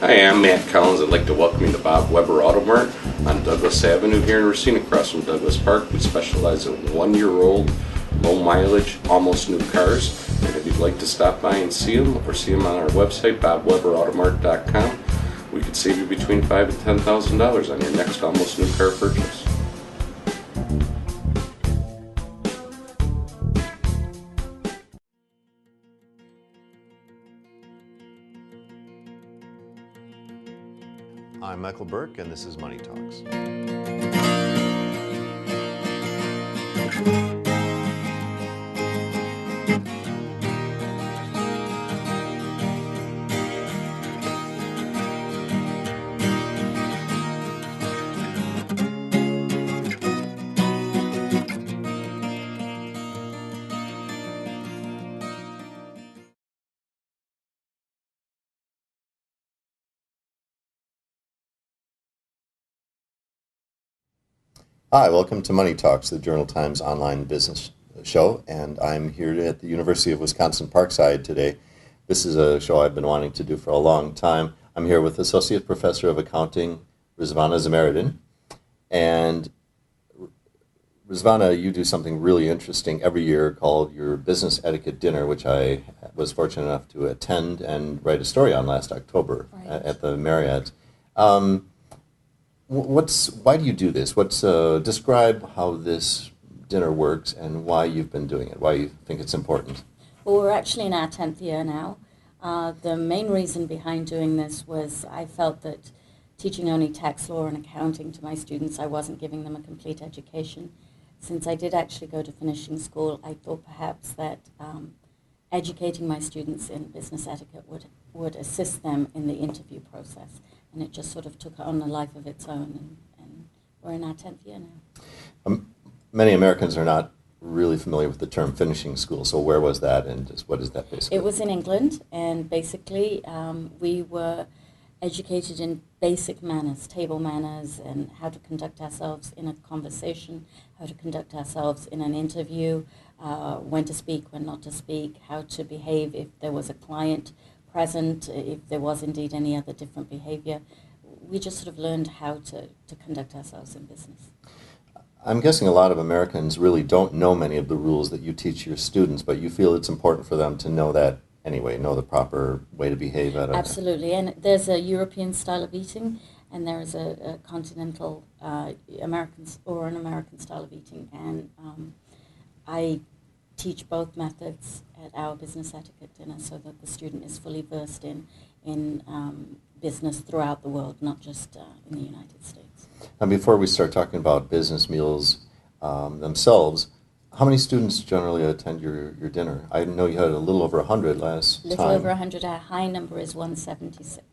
Hi, I'm Matt Collins. I'd like to welcome you to Bob Weber Auto Mart on Douglas Avenue here in Racine, across from Douglas Park. We specialize in 1-year-old, low mileage, almost new cars. And if you'd like to stop by and see them, or see them on our website, bobweberautomart.com, we could save you between $5,000 and $10,000 on your next almost new car purchase. I'm Michael Burke, and this is Money Talks. Hi, welcome to Money Talks, the Journal Times online business show, and I'm here at the University of Wisconsin-Parkside today. This is a show I've been wanting to do for a long time. I'm here with Associate Professor of Accounting, Rizvana Zameeruddin. And Rizvana, you do something really interesting every year called your Business Etiquette Dinner, which I was fortunate enough to attend and write a story on last October at the Marriott. Why do you do this? Describe how this dinner works and why you've been doing it, why you think it's important. Well, we're actually in our 10th year now. The main reason behind doing this was I felt that teaching only tax law and accounting to my students, I wasn't giving them a complete education. Since I did actually go to finishing school, I thought perhaps that educating my students in business etiquette would assist them in the interview process. And it just sort of took on a life of its own, and we're in our 10th year now. Many Americans are not really familiar with the term finishing school, so where was that, and what is that basically? It was in England, and basically we were educated in basic manners, table manners, and how to conduct ourselves in a conversation, how to conduct ourselves in an interview, when to speak, when not to speak, how to behave if there was a client present, if there was indeed any other different behavior. We just sort of learned how to conduct ourselves in business. I'm guessing a lot of Americans really don't know many of the rules that you teach your students, but you feel it's important for them to know that anyway, know the proper way to behave at it. Absolutely, and there's a European style of eating, and there is a continental American style of eating, and I teach both methods at our business etiquette dinner so that the student is fully versed in business throughout the world, not just in the United States. Now, before we start talking about business meals themselves, how many students generally attend your dinner? I know you had a little over 100 last time. Little over 100. Our high number is 176.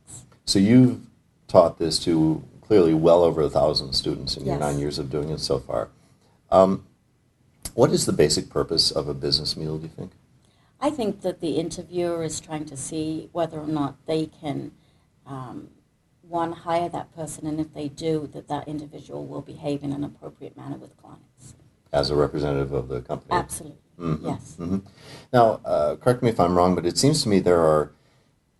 So you've taught this to clearly well over 1,000 students in your Yes. 9 years of doing it so far. What is the basic purpose of a business meal, do you think? I think that the interviewer is trying to see whether or not they can, one, hire that person, and if they do, that individual will behave in an appropriate manner with clients. As a representative of the company? Absolutely, yes. Mm-hmm. Now, correct me if I'm wrong, but it seems to me there are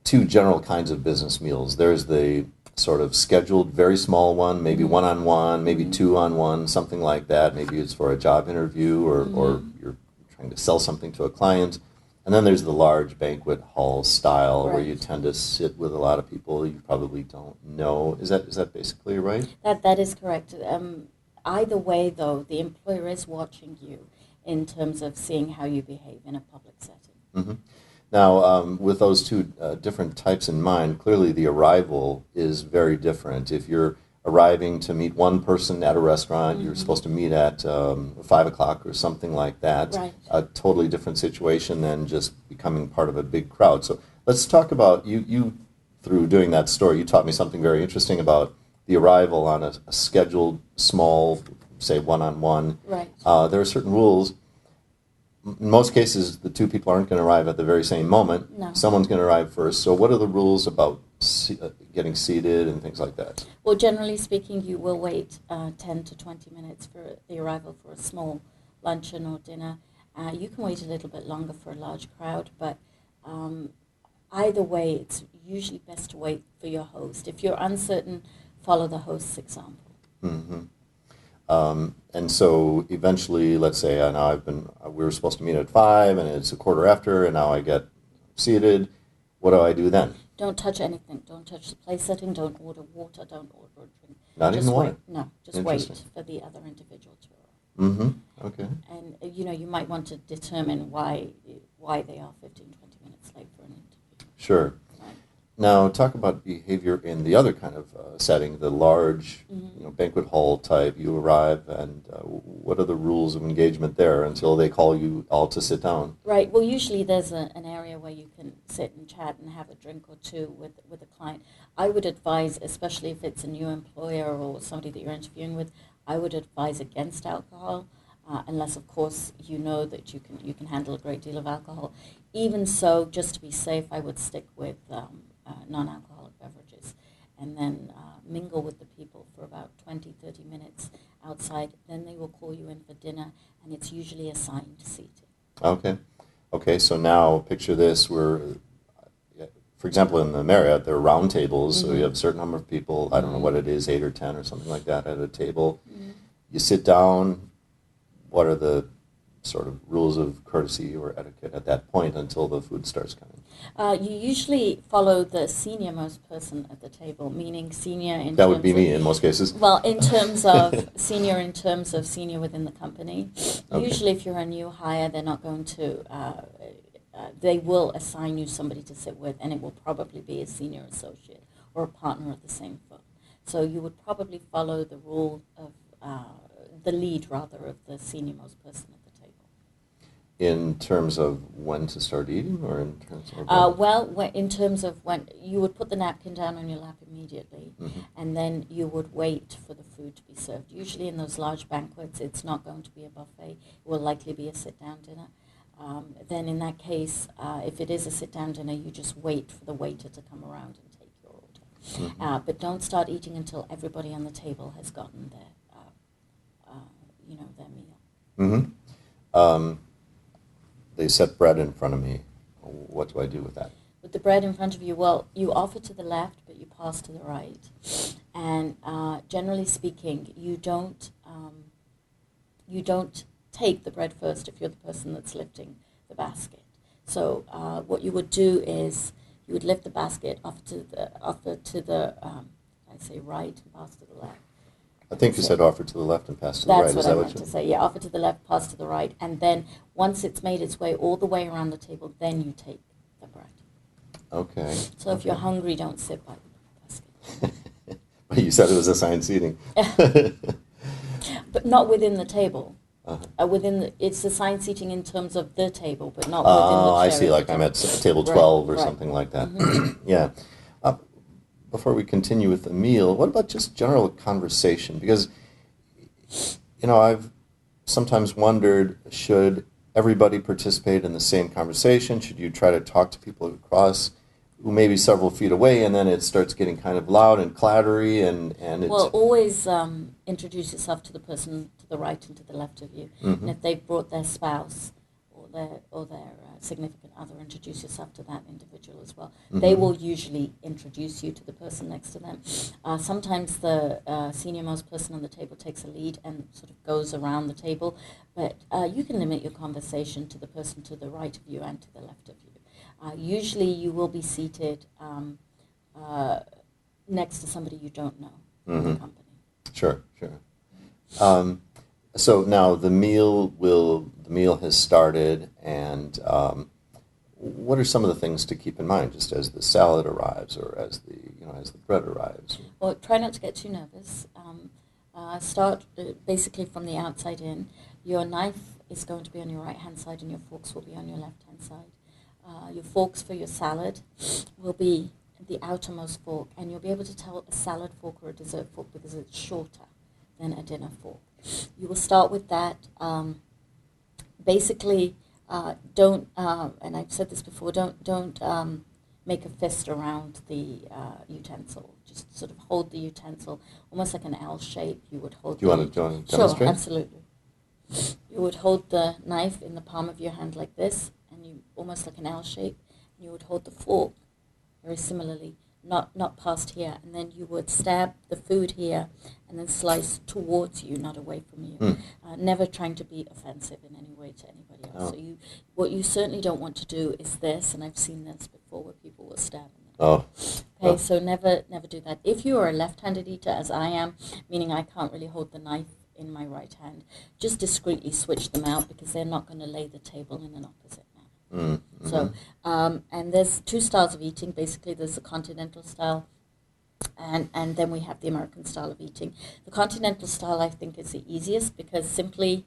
two general kinds of business meals. There's the sort of scheduled, very small one, maybe one-on-one, maybe two-on-one, something like that. Maybe it's for a job interview or you're trying to sell something to a client. And then there's the large banquet hall style where you tend to sit with a lot of people you probably don't know. Is that basically right? That is correct. Either way, though, the employer is watching you in terms of seeing how you behave in a public setting. Mm-hmm. Now, with those two different types in mind, clearly the arrival is very different. If you're arriving to meet one person at a restaurant, you're supposed to meet at 5 o'clock or something like that. Right. A totally different situation than just becoming part of a big crowd. So let's talk about, you through doing that story, you taught me something very interesting about the arrival on a scheduled, small, say, one-on-one. Right. There are certain rules. In most cases, the two people aren't going to arrive at the very same moment. No. Someone's going to arrive first. So what are the rules about getting seated and things like that? Well, generally speaking, you will wait 10 to 20 minutes for the arrival for a small luncheon or dinner. You can wait a little bit longer for a large crowd, but either way, it's usually best to wait for your host. If you're uncertain, follow the host's example. Mm-hmm. And so eventually, let's say we were supposed to meet at 5 and it's a quarter after and now I get seated. What do I do then? Don't touch anything. Don't touch the place setting. Don't order water. Don't order a drink. Not even water? No, just wait for the other individual to arrive. Mm-hmm. Okay. And, you might want to determine why they are 15, 20 minutes late for an interview. Sure. Right. Now, talk about behavior in the other kind of setting, the large, banquet hall type. You arrive, and what are the rules of engagement there until they call you all to sit down? Right. Well, usually there's an area where you can sit and chat and have a drink or two with a client. I would advise, especially if it's a new employer or somebody that you're interviewing with, I would advise against alcohol, unless, of course, you know that you can handle a great deal of alcohol. Even so, just to be safe, I would stick with non-alcoholic beverages, and then mingle with the people for about 20, 30 minutes outside. Then they will call you in for dinner, and it's usually assigned seating. Okay, so now picture this, for example, in the Marriott, there are round tables, so you have a certain number of people, I don't know what it is, 8 or 10 or something like that at a table. You sit down. What are the sort of rules of courtesy or etiquette at that point until the food starts coming? You usually follow the senior most person at the table, meaning senior in That would be me in most cases. Well, in terms of senior within the company. Okay. Usually if you're a new hire, they're not going to, they will assign you somebody to sit with, and it will probably be a senior associate or a partner of the same firm. So you would probably follow the rule of, the lead rather, of the senior most person at the table. In terms of when to start eating, or in terms of in terms of when you would put the napkin down on your lap immediately, and then you would wait for the food to be served. Usually in those large banquets, it's not going to be a buffet. It will likely be a sit-down dinner. Then in that case, if it is a sit-down dinner, you just wait for the waiter to come around and take your order. But don't start eating until everybody on the table has gotten their meal. They set bread in front of me. What do I do with that? With the bread in front of you, well, you offer to the left, but you pass to the right. And generally speaking, you don't take the bread first if you're the person that's lifting the basket. So what you would do is you would lift the basket, offer to the I say right, and pass to the left. I think you said offer to the left and pass to the right. That's what I meant to say. Yeah, offer to the left, pass to the right, and then once it's made its way all the way around the table, then you take the bread. Okay. So if you're hungry, don't sit by the basket. You said it was assigned seating. But not within the table. It's assigned seating in terms of the table, but not within the chair. Oh, I see. Like I'm at table 12 or something like that. Yeah. Before we continue with the meal, what about just general conversation? Because, I've sometimes wondered, should everybody participate in the same conversation? Should you try to talk to people across who may be several feet away, and then it starts getting kind of loud and clattery, and it's... Well, always introduce yourself to the person to the right and to the left of you. And if they've brought their spouse or their significant other, introduce yourself to that individual as well. They will usually introduce you to the person next to them. Sometimes the senior-most person on the table takes a lead and sort of goes around the table, but you can limit your conversation to the person to the right of you and to the left of you. Usually you will be seated next to somebody you don't know in the company. Sure. So now the meal has started, and what are some of the things to keep in mind, just as the salad arrives or as the bread arrives? Well, try not to get too nervous. Start basically from the outside in. Your knife is going to be on your right-hand side, and your forks will be on your left-hand side. Your forks for your salad will be the outermost fork, and you'll be able to tell a salad fork or a dessert fork because it's shorter than a dinner fork. You will start with that. Basically, don't, and I've said this before, don't make a fist around the utensil. Just sort of hold the utensil, almost like an L shape. You would hold. Do you want to demonstrate? Sure, absolutely. You would hold the knife in the palm of your hand like this, and you almost like an L shape. And you would hold the fork very similarly, not past here, and then you would stab the food here and then slice towards you, not away from you. Never trying to be offensive in any way to anybody else. Oh. So what you certainly don't want to do is this, and I've seen this before where people will stab. Oh. Okay, so never do that. If you are a left-handed eater, as I am, meaning I can't really hold the knife in my right hand, just discreetly switch them out because they're not going to lay the table in an opposite manner. Mm-hmm. So, and there's two styles of eating. Basically, there's the continental style, and then we have the American style of eating. The continental style, I think, is the easiest because simply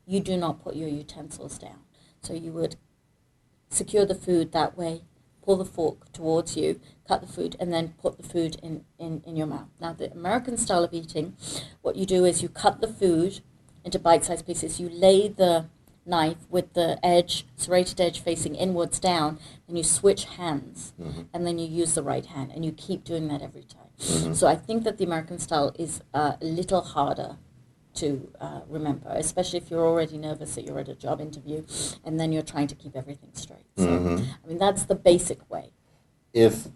you do not put your utensils down. So you would secure the food that way, pull the fork towards you, cut the food, and then put the food in your mouth. Now, the American style of eating, what you do is you cut the food into bite-sized pieces. You lay the knife with the edge, serrated edge facing inwards down, and you switch hands, and then you use the right hand, and you keep doing that every time. So I think that the American style is a little harder to remember, especially if you're already nervous that you're at a job interview and then you're trying to keep everything straight. So, I mean, that's the basic way. If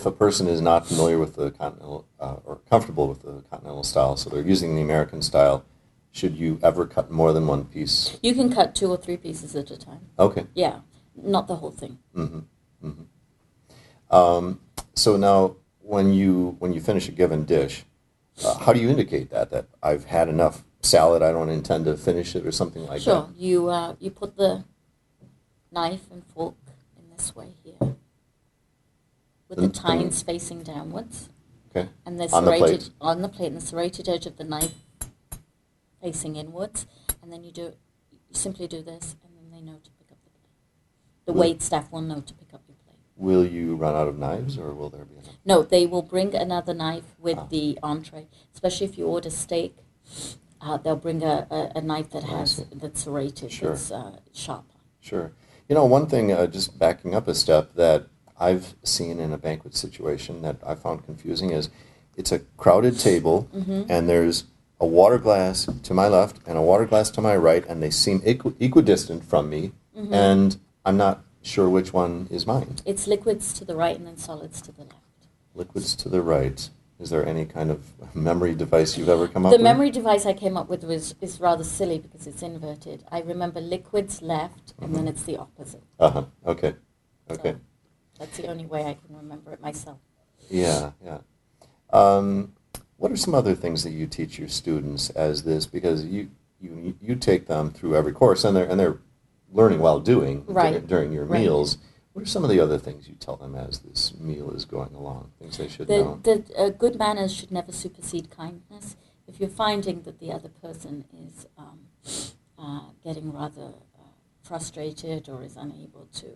a person is not familiar with the continental or comfortable with the continental style, so they're using the American style, should you ever cut more than one piece? You can cut 2 or 3 pieces at a time. Okay. Yeah, not the whole thing. So now, when you finish a given dish, how do you indicate that I've had enough salad, I don't intend to finish it, or something like that? Sure. You put the knife and fork in this way here, with the tines facing downwards. Okay. And the On the plate? serrated on the plate, and the serrated edge of the knife facing inwards, and then you simply do this, and then they know to pick up the plate. The wait staff will know to pick up your plate. Will you run out of knives, or will there be enough? No, they will bring another knife with the entree, especially if you order steak. They'll bring a knife that's serrated, that's sharper. Sure. You know, one thing, just backing up a step, that I've seen in a banquet situation that I found confusing is it's a crowded table, and there's a water glass to my left and a water glass to my right, and they seem equidistant from me, and I'm not sure which one is mine. It's liquids to the right and then solids to the left. Liquids to the right. Is there any kind of memory device you've ever come up with? The memory device I came up with is rather silly because it's inverted. I remember liquids left, and then it's the opposite. Okay. Okay. So that's the only way I can remember it myself. Yeah. What are some other things that you teach your students as this? Because you take them through every course, and they're learning while doing during your meals. What are some of the other things you tell them as this meal is going along? Things they should know. Good manners should never supersede kindness. If you're finding that the other person is getting rather frustrated or is unable to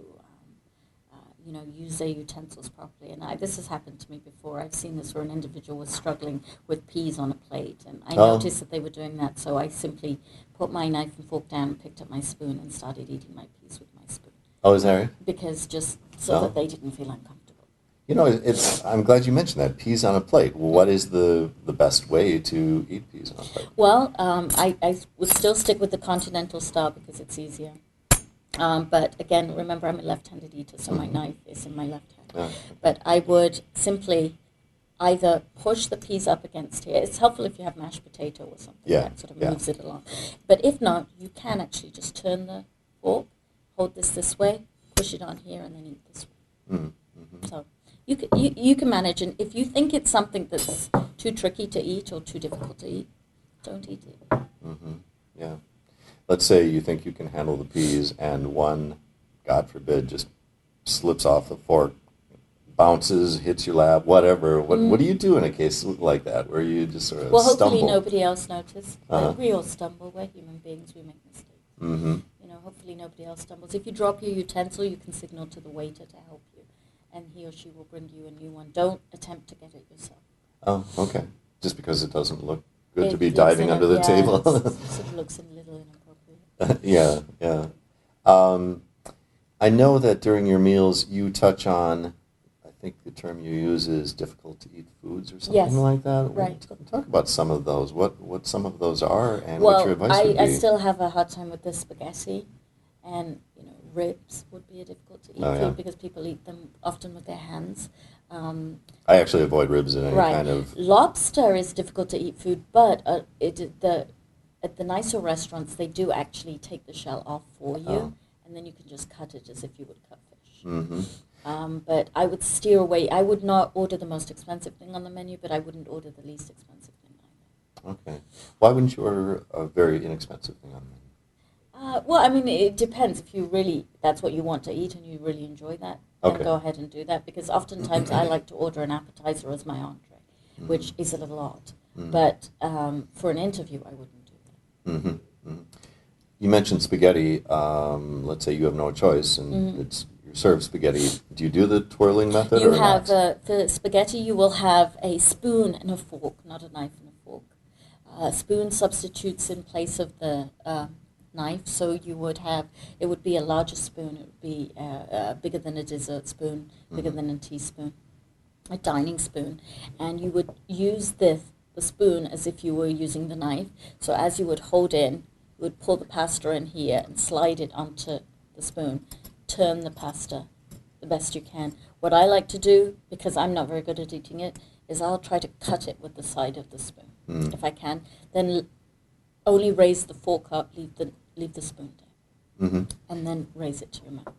use their utensils properly. And this has happened to me before. I've seen this where an individual was struggling with peas on a plate, and I noticed that they were doing that, so I simply put my knife and fork down and picked up my spoon and started eating my peas with my spoon. Oh, is that right? Because just so that they didn't feel uncomfortable. You know, I'm glad you mentioned that, peas on a plate. What is the best way to eat peas on a plate? Well, I would still stick with the continental style because it's easier. But again, remember, I'm a left-handed eater, so my knife is in my left hand. Okay. But I would simply either push the peas up against here. It's helpful if you have mashed potato or something that sort of moves it along. But if not, you can actually just turn the fork, hold this way, push it on here, and then eat this way. So you can manage. And if you think it's something that's too tricky to eat or too difficult to eat, don't eat it. Yeah. Let's say you think you can handle the peas, and one, God forbid, just slips off the fork, bounces, hits your lap, whatever. What do you do in a case like that, where you just sort of stumble? Well, hopefully nobody else notices. We all stumble. We're human beings. We make mistakes. Hopefully nobody else stumbles. If you drop your utensil, you can signal to the waiter to help you, and he or she will bring you a new one. Don't attempt to get it yourself. Oh, okay. Just because it doesn't look good to be diving under the table. It sort of looks a little inappropriate. Yeah. I know that during your meals you touch on, I think the term you use is difficult to eat foods or something like that. Right. Talk about some of those. What some of those are, and what your advice would be. I still have a hard time with the spaghetti, and ribs would be a difficult to eat Oh, food yeah. because people eat them often with their hands. I actually avoid ribs in any Right. kind of... Lobster is difficult to eat food, but at the nicer restaurants, they do actually take the shell off for you, Oh. and then you can just cut it as if you would cut fish. Mm-hmm. But I would steer away. I would not order the most expensive thing on the menu, but I wouldn't order the least expensive thing either. Okay. Why wouldn't you order a very inexpensive thing on the menu? Well, I mean, it depends. If you really, that's what you want to eat and you really enjoy that, then Okay. go ahead and do that. Because oftentimes I like to order an appetizer as my entree, which is a little odd. But for an interview, I wouldn't do that. Mm-hmm. Mm-hmm. You mentioned spaghetti. Let's say you have no choice, and you're served spaghetti. Do you do the twirling method? You or have, not? for spaghetti, you will have a spoon and a fork, not a knife and a fork. Spoon substitutes in place of the knife, so you would have, it would be a larger spoon. It would be bigger than a dessert spoon, bigger than a teaspoon, a dining spoon. And you would use the spoon as if you were using the knife. So as you would hold in, you would pull the pasta in here and slide it onto the spoon. Turn the pasta the best you can. What I like to do, because I'm not very good at eating it, is I'll try to cut it with the side of the spoon, if I can. Then only raise the fork up, leave the spoon down, and then raise it to your mouth.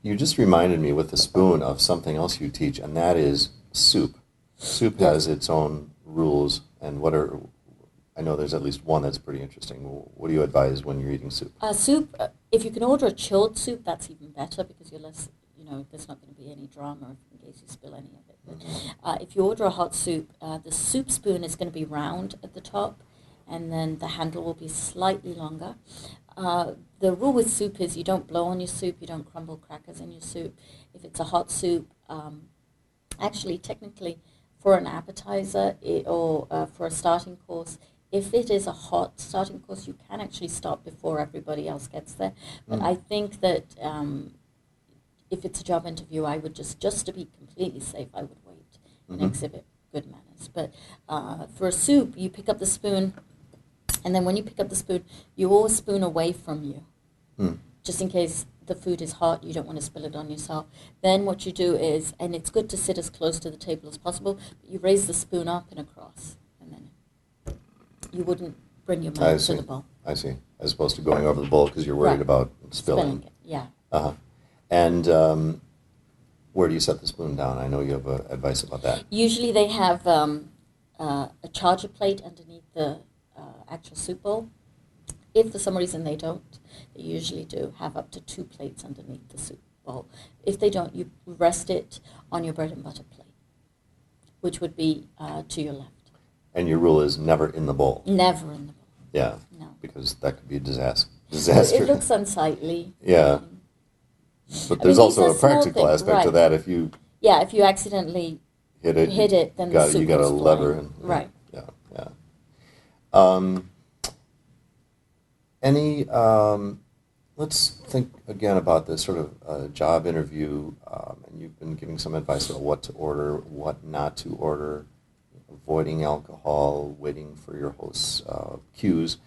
You just reminded me with the spoon of something else you teach, and that is soup. Soup Yes. has its own rules, and I know there's at least one that's pretty interesting. What do you advise when you're eating soup? Soup, if you can order a chilled soup, that's even better because you're less, there's not going to be any drama in case you spill any of it. But if you order a hot soup, the soup spoon is going to be round at the top, and then the handle will be slightly longer. The rule with soup is you don't blow on your soup, you don't crumble crackers in your soup. If it's a hot soup, actually, technically, for an appetizer or for a starting course, if it is a hot starting course, you can actually stop before everybody else gets there. But I think that if it's a job interview, I would just to be completely safe, I would wait and exhibit good manners. But for a soup, you pick up the spoon, and then when you pick up the spoon, you always spoon away from you, just in case the food is hot, you don't want to spill it on yourself. Then what you do is, and it's good to sit as close to the table as possible, but you raise the spoon up and across, and then you wouldn't bring your mouth to the bowl. I see. As opposed to going over the bowl because you're worried about spilling. It, yeah. Uh-huh. And where do you set the spoon down? I know you have advice about that. Usually they have a charger plate underneath the actual soup bowl. If for some reason they don't, they usually do have up to 2 plates underneath the soup bowl. If they don't, you rest it on your bread and butter plate, which would be to your left. And your rule is never in the bowl. Never in the bowl. Yeah. No. Because that could be a disaster. It looks unsightly. Yeah. But there's also a practical aspect to that. If you if you accidentally hit it, then the soup you got a goes lever. flying. And, right. Yeah. Let's think again about this sort of job interview, and you've been giving some advice about what to order, what not to order, avoiding alcohol, waiting for your host's cues.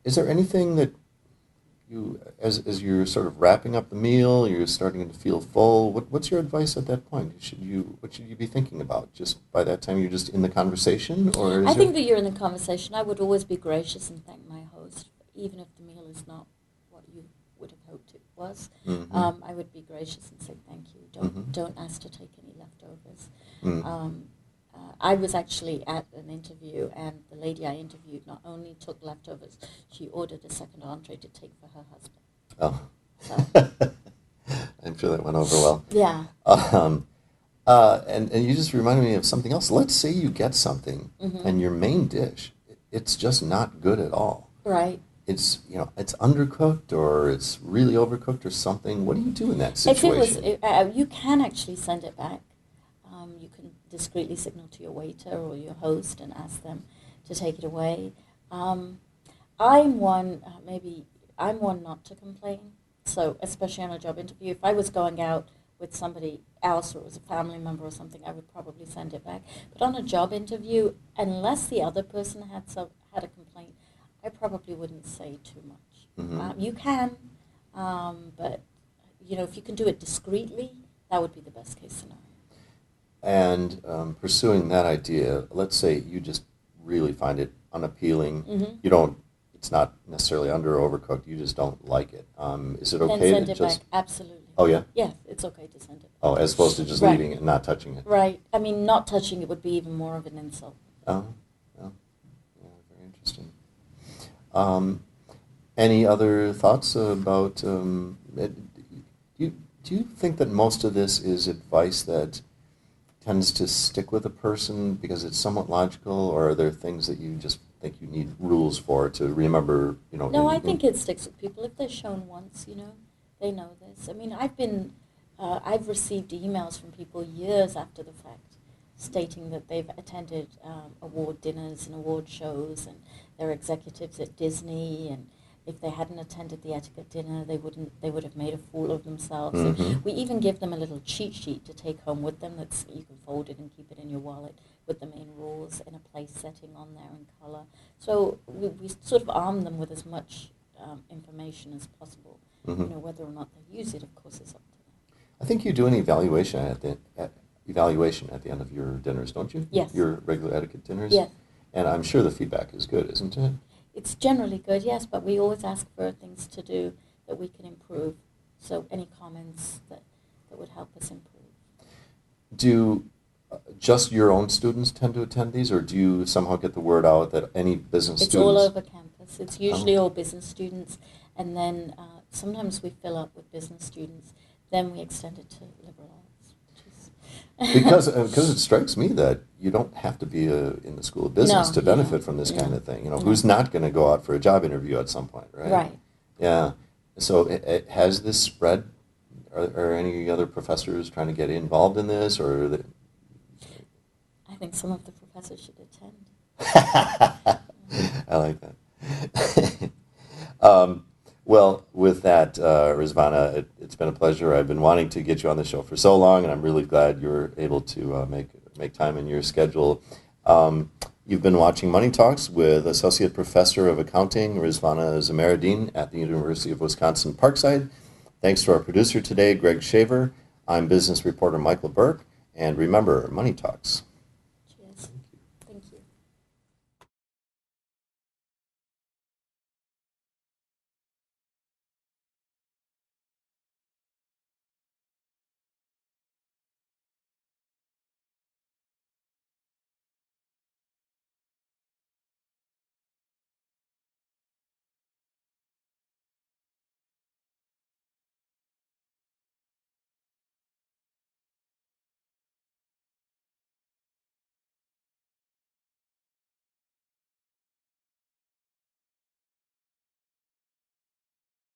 Is there anything that you, as you're sort of wrapping up the meal, you're starting to feel full, what's your advice at that point? What should you be thinking about? Just by that time, you're just in the conversation, or I think that you're in the conversation. I would always be gracious and thank my host, even if the meal is not what you would have hoped it was. I would be gracious and say thank you. Don't ask to take any leftovers. I was actually at an interview, and the lady I interviewed not only took leftovers, she ordered a second entree to take for her husband. Oh. So. I'm sure that went over well. Yeah. And you just reminded me of something else. Let's say you get something, and your main dish, it's just not good at all. Right. It's it's undercooked or it's really overcooked or something. What do you do in that situation? If it was, you can actually send it back. You can discreetly signal to your waiter or your host and ask them to take it away. I'm one not to complain. So especially on a job interview, if I was going out with somebody else or it was a family member or something, I would probably send it back. But on a job interview, unless the other person had a complaint, I probably wouldn't say too much. You can, But, you know, if you can do it discreetly, that would be the best case scenario. And pursuing that idea, let's say you just really find it unappealing. Mm-hmm. You don't. It's not necessarily under or overcooked. You just don't like it. Is it Then okay send to it just? back. Absolutely. Oh yeah. Yeah, it's okay to send it. Oh, as opposed to just Right. leaving it and not touching it. Right. I mean, not touching it would be even more of an insult. Oh, oh, yeah, very interesting. Any other thoughts about? Do you think that most of this is advice that tends to stick with a person because it's somewhat logical, or are there things that you just think you need rules for to remember? You know. No, I think it sticks with people. If they're shown once, you know, they know this. I mean, I've received emails from people years after the fact stating that they've attended award dinners and award shows, and they're executives at Disney, and if they hadn't attended the etiquette dinner, they would have made a fool of themselves. Mm-hmm. And we even give them a little cheat sheet to take home with them. That's you can fold it and keep it in your wallet with the main rules in a place setting on there in color. So we sort of arm them with as much information as possible. Mm-hmm. You know, whether or not they use it, of course, is up to them. I think you do an evaluation at the end of your dinners, don't you? Yes. Your regular etiquette dinners. Yes. And I'm sure the feedback is good, isn't it? It's generally good, yes, but we always ask for things to do that we can improve. So any comments that would help us improve. Do just your own students tend to attend these, or do you somehow get the word out that any business It's students? all over campus. It's usually all business students, and then sometimes we fill up with business students. Then we extend it to liberal arts. because it strikes me that you don't have to be in the school of business No, to you benefit don't. from this No. kind of thing. You know, No. who's not going to go out for a job interview at some point, right? Right. Yeah. So has this spread? Are any other professors trying to get involved in this, or? I think some of the professors should attend. I like that. Well, with that, Rizvana, it's been a pleasure. I've been wanting to get you on the show for so long, and I'm really glad you're able to make time in your schedule. You've been watching Money Talks with Associate Professor of Accounting, Rizvana Zameeruddin at the University of Wisconsin-Parkside. Thanks to our producer today, Greg Shaver. I'm business reporter Michael Burke, and remember, Money Talks.